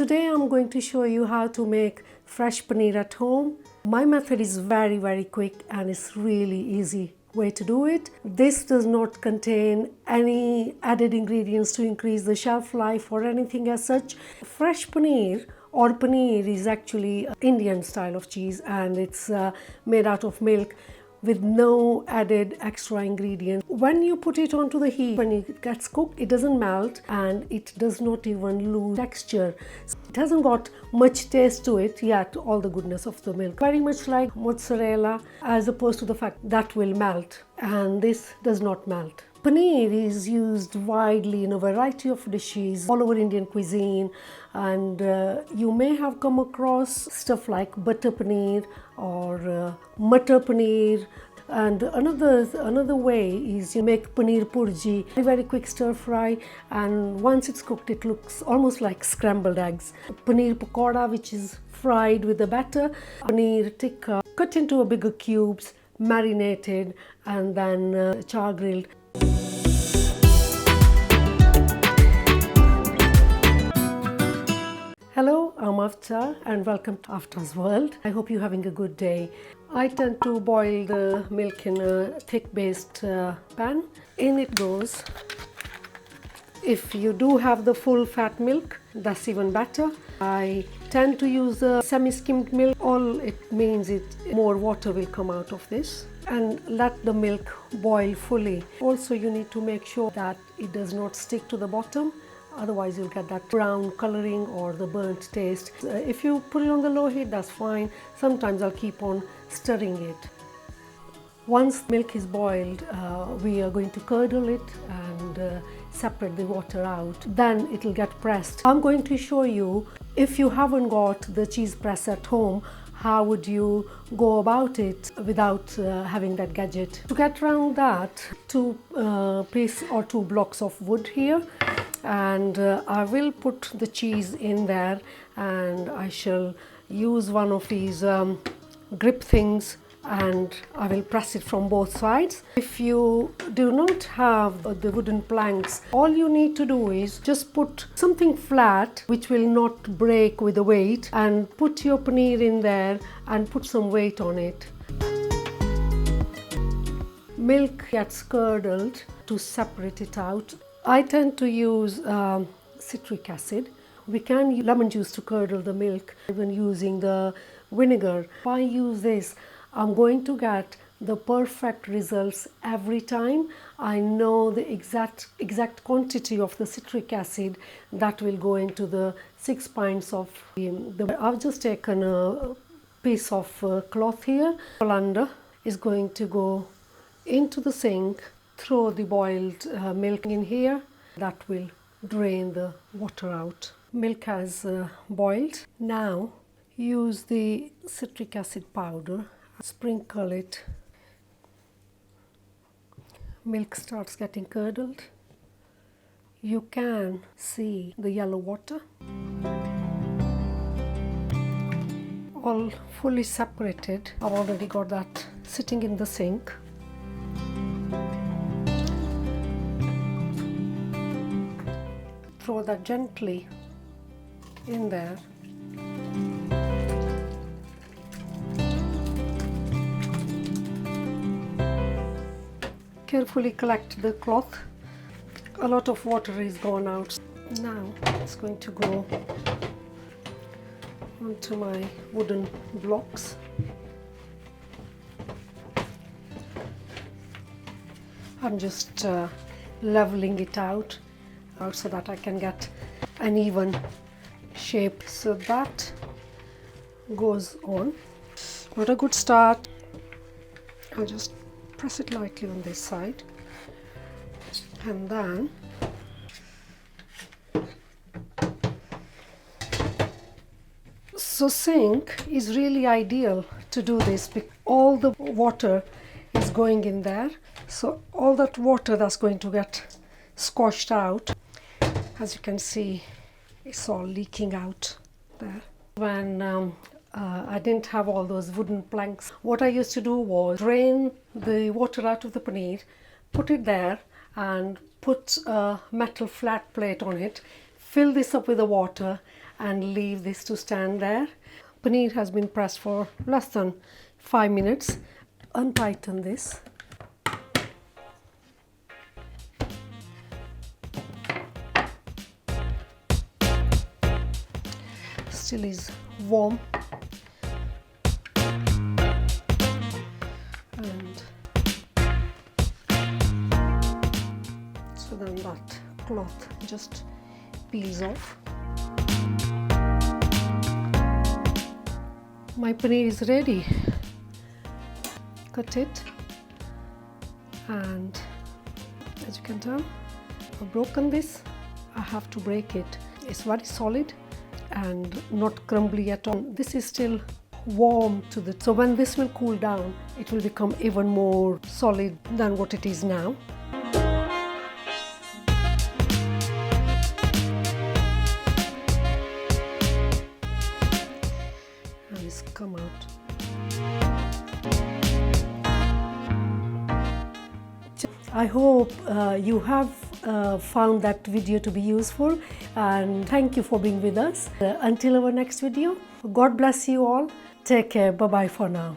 Today I'm going to show you how to make fresh paneer at home. My method is very quick and it's really easy way to do it. This does not contain any added ingredients to increase the shelf life or anything as such. Fresh paneer or paneer is actually Indian style of cheese, and it's made out of milk with no added extra ingredients. When you put it onto the heat, when it gets cooked, it doesn't melt and it does not even lose texture. It hasn't got much taste to it, yet all the goodness of the milk. Very much like mozzarella, as opposed to the fact that will melt, and this does not melt. Paneer is used widely in a variety of dishes all over Indian cuisine, and you may have come across stuff like butter paneer or matar paneer. And another way is you make paneer purji, very quick stir fry, and once it's cooked it looks almost like scrambled eggs. Paneer pakoda, which is fried with the batter. Paneer tikka, cut into bigger cubes, marinated, and then char grilled. Hello, I'm Avtaar and welcome to Avtaars World. I hope you're having a good day. I tend to boil the milk in a thick based pan. In it goes. If you do have the full fat milk, that's even better. I tend to use the semi-skimmed milk. All it means is more water will come out of this, and let the milk boil fully. Also, you need to make sure that it does not stick to the bottom. Otherwise you'll get that brown coloring or the burnt taste. If you put it on the low heat, that's fine. Sometimes I'll keep on stirring it. Once milk is boiled, we are going to curdle it and separate the water out. Then it will get pressed. I'm going to show you, if you haven't got the cheese press at home, how would you go about it without having that gadget. To get around that, two blocks of wood here, and I will put the cheese in there, and I shall use one of these grip things, and I will press it from both sides. If you do not have the wooden planks, all you need to do is just put something flat which will not break with the weight, and put your paneer in there and put some weight on it. Milk gets curdled to separate it out. I tend to use citric acid. We can use lemon juice to curdle the milk, even using the vinegar. If I use this, I'm going to get the perfect results every time. I know the exact quantity of the citric acid that will go into the 6 pints of I've just taken a piece of cloth here. Colander is going to go into the sink. Throw the boiled milk in here. That will drain the water out. Milk has boiled. Now use the citric acid powder. Sprinkle it. Milk starts getting curdled. You can see the yellow water. All fully separated. I've already got that sitting in the sink. Throw that gently in there. Carefully collect the cloth. A lot of water is gone out. Now it's going to go onto my wooden blocks. I'm just leveling it out so that I can get an even shape. So that goes on. Not a good start. I'll just press it lightly on this side, and then sink is really ideal to do this because all the water is going in there. So all that water that's going to get squashed out, as you can see, it's all leaking out there. When I didn't have all those wooden planks, what I used to do was drain the water out of the paneer, put it there, and put a metal flat plate on it, fill this up with the water, and leave this to stand there. Paneer has been pressed for less than 5 minutes. Untighten this. Still is warm. And so then that cloth just peels off. My paneer is ready. Cut it, and as you can tell, I've broken this. I have to break it. It's very solid and not crumbly at all. This is still warm to the, so when this will cool down, it will become even more solid than what it is now. And it's come out. I hope you have found that video to be useful, and thank you for being with us. Until our next video, God bless you all. Take care. Bye bye for now.